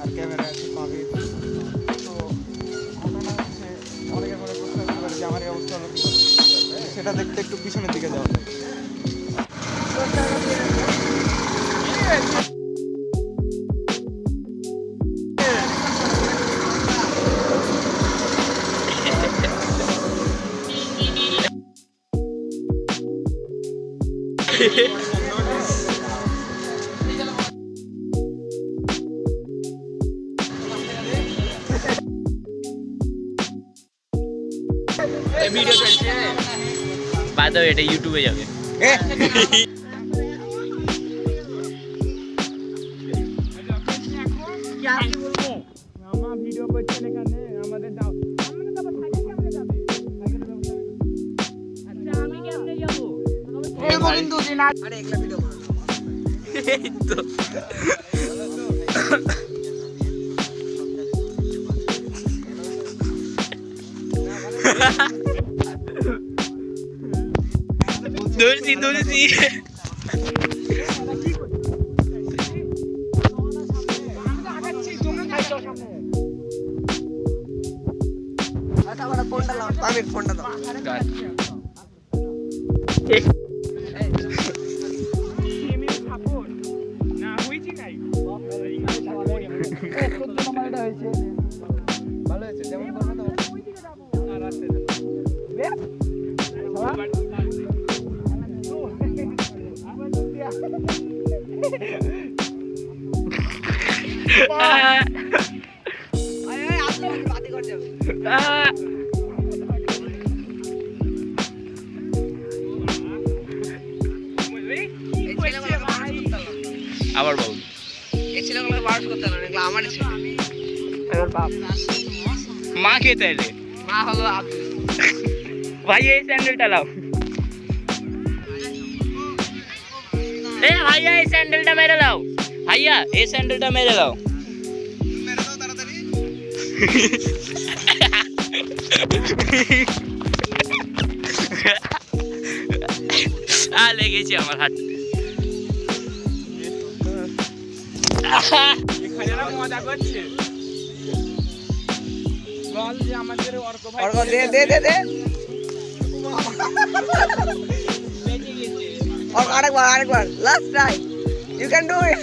আর camera আছে পাবির। তো ঘটনা হচ্ছে অনেকের মনে প্রশ্ন আসতে পারে যে আমার এই অবস্থা হলো কী করে? সেটা দেখতে একটু পিছনের দিকে যাওয়া যায়। ভিডিও চলছে বাদ দাও, এটা ইউটিউবে যাবে। আমার ভিডিও করছেন এখানে আমাদের দাও এই তো ধরছি ফোনটা দাও। ভালো হয়েছে যেমন করবে আবার বল। মা কে তাইলে? মা হলো ভাই এই স্যান্ডেলটা লাও। এ ভাইয়া এই স্যান্ডেলটা মেরে লাও। ভাইয়া এই স্যান্ডেলটা মেরে লাও। লেগেছে আমার হাত। মজা করছে বল যে আমাদের অর্ক ভাই দে আরেকবার last try you can do it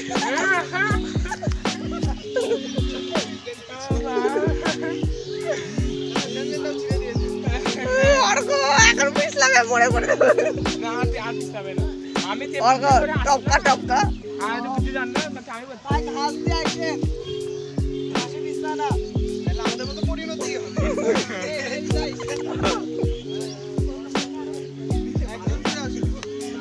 Arka এখন পিস লাগে মরে না আর্টিস্ট হবে না আমি অর্ক টপকা আর কিছু জান না আমি বলছি হাত দিয়ে আইছে হাসি পিস না তাহলে আমাদের মতো পরিণতি হবে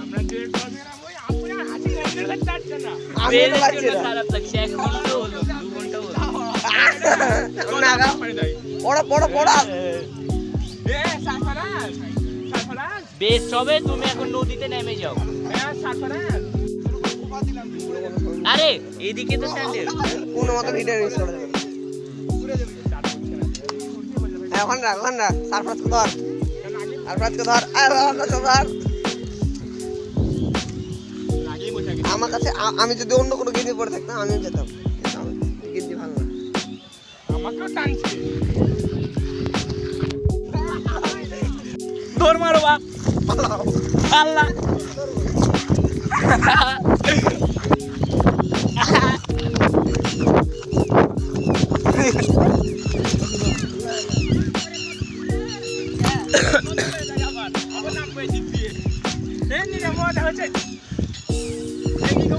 আমরা যে কথা ওই আমরা হাসি কন্ট্রোল করতে পারছি না আমি তো পারছি না খারাপ লাগছে। 1 ঘন্টা হলো, 2 ঘন্টা হলো। পড়ো এ সাফারাজ বেশ হবে, তুমি এখন নদীতে নেমে যাও। সাফারাজ আরে এইদিকে তো স্যান্ডেল। কোনো মতো ভিডিও রিলিজ করে দেবেন এখন রাখ সারফরাজকে ধর আমার কাছে আমি যদি অন্য কোনো গেঞ্জি পরে থাকতাম আমিও যেতাম গেঞ্জি ভালো না আমাকেও টানছে তোর মারো বাপ আল্লাহ।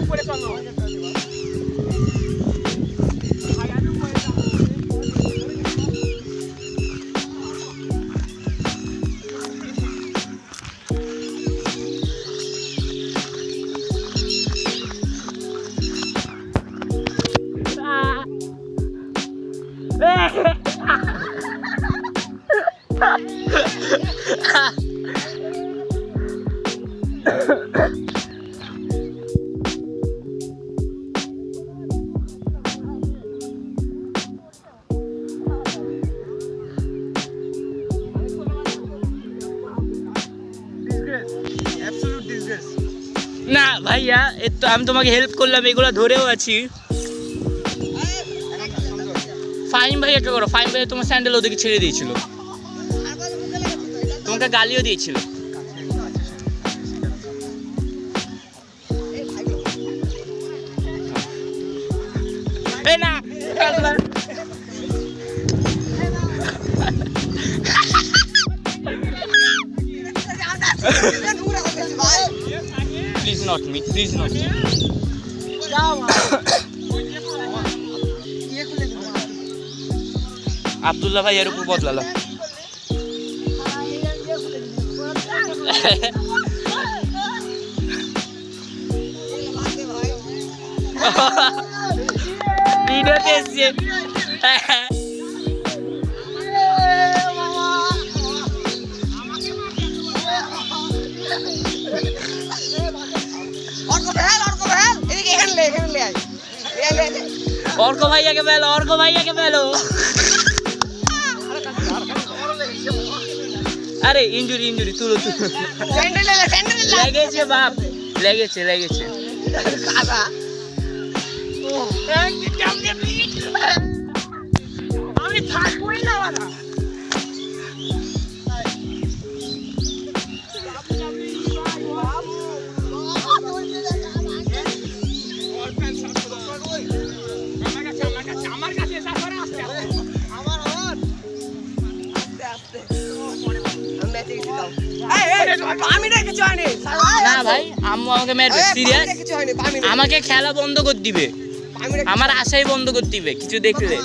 উপরে চলো না ভাইয়া, আমি তোমাকে হেল্প করলাম, এগুলো ধরেও আছি। ফাহিম ভাইয়াকে করো, ফাহিম ভাইয়া তোমার স্যান্ডেল ওদিকে ছেড়ে দিয়েছিল, তোমাকে গালিও দিয়েছিল। এই না please not me, please not me. Abdullah ভাই এর উপর বদলালো। ভিডিওতে এসছে। অর্ক ভাইয়াকে পেলো, অর্ক ভাইয়াকে পেলো। আরে ইঞ্জুরি ইঞ্জুরি, তুলো তুলো। লেগেছে বাপ, লেগেছে লেগেছে। আমি থাকবোই না বাবা। না ভাই আম্মু আমাকে মারবে, সিরিয়াস। আমাকে খেলা বন্ধ করে দিবে, আমার আশাই বন্ধ করে দিবে কিছু দেখলে।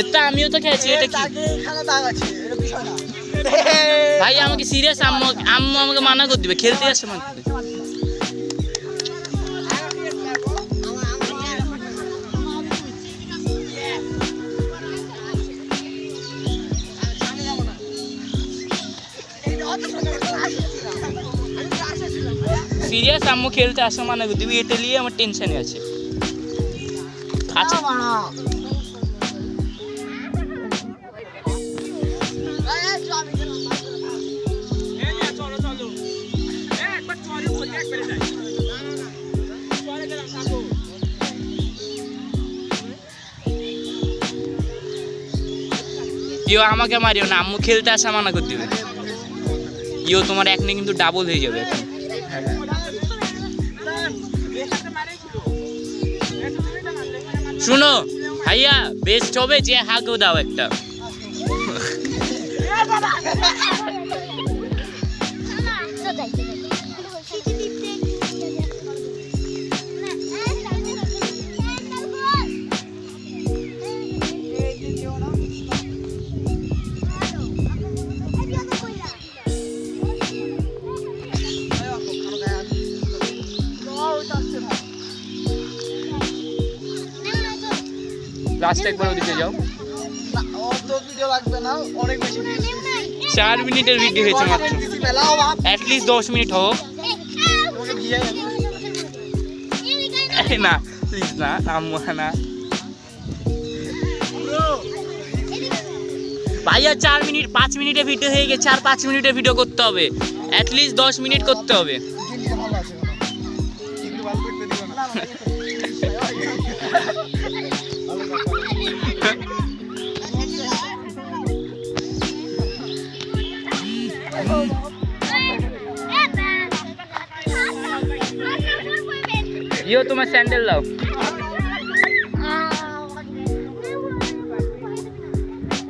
এটা আমিও তো খেয়েছি, এটা কি ভাই? আমাকে সিরিয়াস আম্মু, আম্মু আমাকে মানা করে দিবে, খেলতে আসে মানে। সিরিয়াস আম্মু খেলতে আসা মানা করে দিবি, এটা নিয়ে আমার টেনশনে আছে। আচ্ছা ইও আমাকে মারিও না, আম্মু খেলতে আসা মানা করে দিবে। ইও তোমার একনে কিন্তু ডাবল হয়ে যাবে। শুনো ভাইয়া, বেস্ট হবে যে হাগও দাও একটা। লাস্ট একবার ওদিকে যাও। অত ভিডিও লাগবে না, অনেক বেশি 4 মিনিটের ভিডিও হয়েছে মাত্র, অ্যাটলিস্ট 10 মিনিট হোক। না প্লিজ না, আম্মু না ভাইয়া। 4 মিনিট 5 মিনিটের ভিডিও হয়ে গেছে, আর 5 মিনিটের ভিডিও করতে হবে, অ্যাটলিস্ট 10 মিনিট করতে হবে। ইও তোমার স্যান্ডেল দাও।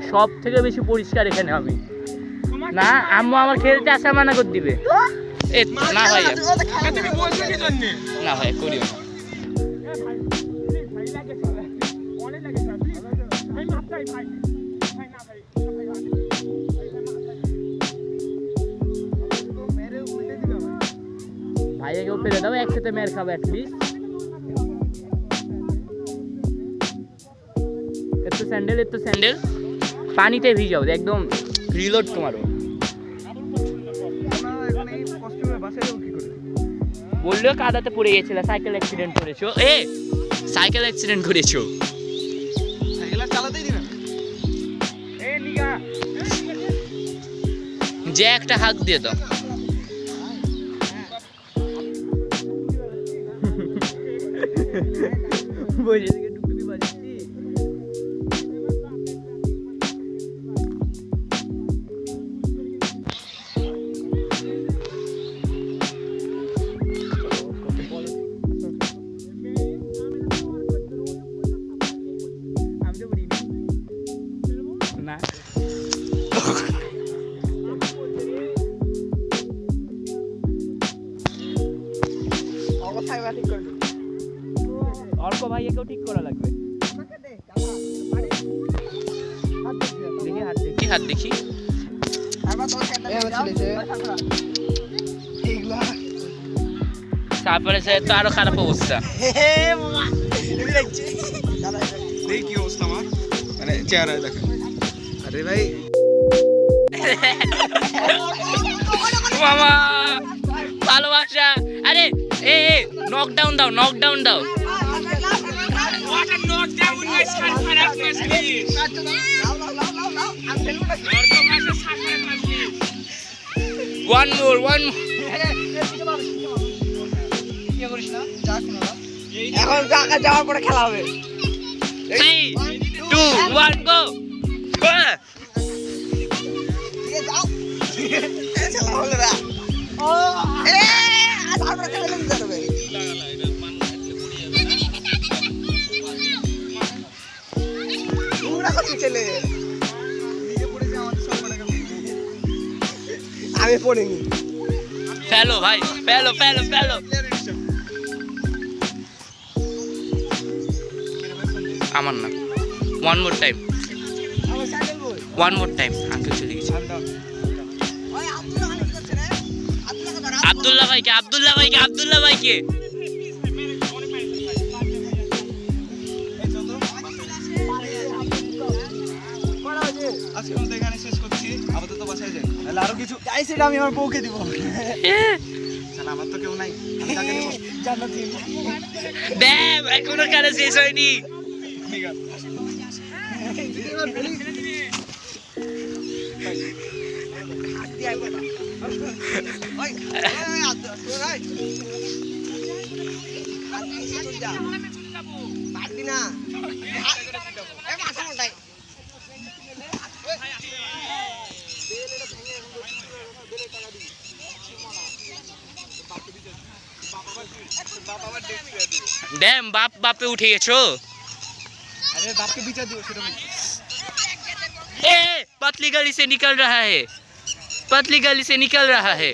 সব থেকে বেশি পরিষ্কার এখানে আমি। না আম্মু আমার খেলতে আসা মানা করে দিবে। এ না ভাইয়া, না ভাই করিও না। ভাইয়াকেও ফেলে দাও, একসাথে মেয়ের খাবো অ্যাটলিস্ট। একটু স্যান্ডেল, একটু স্যান্ডেল পানিতে ভিজাও, একদম রিলোড তোমারও। বললেও কাদাতে পড়ে গেছিল, সাইকেল অ্যাক্সিডেন্ট করেছো। এ সাইকেল অ্যাক্সিডেন্ট করেছো, যে একটা হাত দিয়ে দাও। বসে থেকে টুকটুকি বাজাচ্ছি। আমি তো বলিনি না অবস্থায় ঠিক করে দিই। অল্প ভাইয়াকেও ঠিক করা লাগবে। আমাকে দে, চাপা, বাড়ি। হাত দেখি, দেখি হাত দেখি, হাত দেখি। একবার তোর খেতে এই আমার ছেলে। এইগুলা। তারপরে সে তো আরো খারাপ অবস্থা। হে মামা, এমনি লাগছে। দাদা, দেখি কি অবস্থা আমার, মানে চেহারায় দেখেন। আরে ভাই মামা ভালোবাসা। আরে এ নকডাউন দাও, নকডাউন দাও। One more, one more. এখন জায়গা যাওয়ার পরে খেলা হবে। 3 2 1 গো। দিয়ে যাও। খেলা হলো না। ও এ আর তারপরে খেলা লেগে যাবে। তোমরা কত ছেলে? নিজে পড়েছে আমাদের সব টাকা। আমি পড়িনি। ফেলো ভাই, ফেলো ফেলো ফেলো। আমার না। ওয়ান মোর টাইম, আমি স্যান্ডেল বই। One more time. আঙ্কেল চলে গেছে। ওই আব্দুল্লাহ খান কি করছে রে? আব্দুল্লাহ ধরা। আব্দুল্লাহ ভাইকে, আব্দুল্লাহ ভাইকে, আব্দুল্লাহ ভাইকে। আজকে আমাদের এখানে শেষ করছি, আপাতত বাসায় যাই। তাহলে আরো কিছু গাইস এটা আমি আমার বউকে দিব। শালা আমার তো কেউ নাই, আমি তাকে দেবো। জান্নাতি। দেব এখনো কারে শেষ হয়নি। ঠিক আছে। ওই ওই আব্দুল্লাহ ওই। আমি চলে যা। পারবি না। এ মাথা মোটাই। ড্যাম বাপ বাপে উঠে গেছো। আরে বাপকে বিচার দিও সেটা বলি। ए पतली गली से निकल रहा है, पतली गली से निकल रहा है।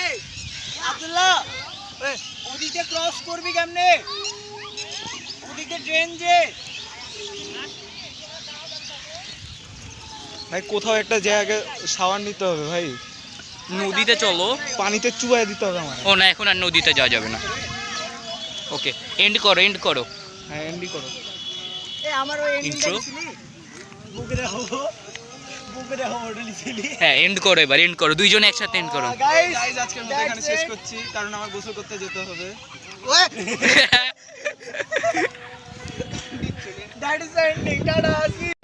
এই আব্দুল্লাহ ওই ওদিকে ক্রস করবি কেমনে? ওদিকে ট্রেন যে। ভাই কোথাও একটা জায়গায় শাওয়ার নিতে হবে ভাই, নদীতে চলো। পানিতে চুবাই দিতে হবে আমার। ও না, এখন আর নদীতে যাওয়া যাবে না। ওকে এন্ড করো, এন্ড করো। হ্যাঁ এন্ডি করো। এই আমার ওই Intro? বুকে দেখো ওটা লিখলি। হ্যাঁ এন্ড করো, এবার এন্ড করো, দুইজন একসাথে এন্ড করো। গাইস আজকের মতো এখানে শেষ করছি, কারণ আমার গোসল করতে যেতে হবে। That is the ending. Tada. See.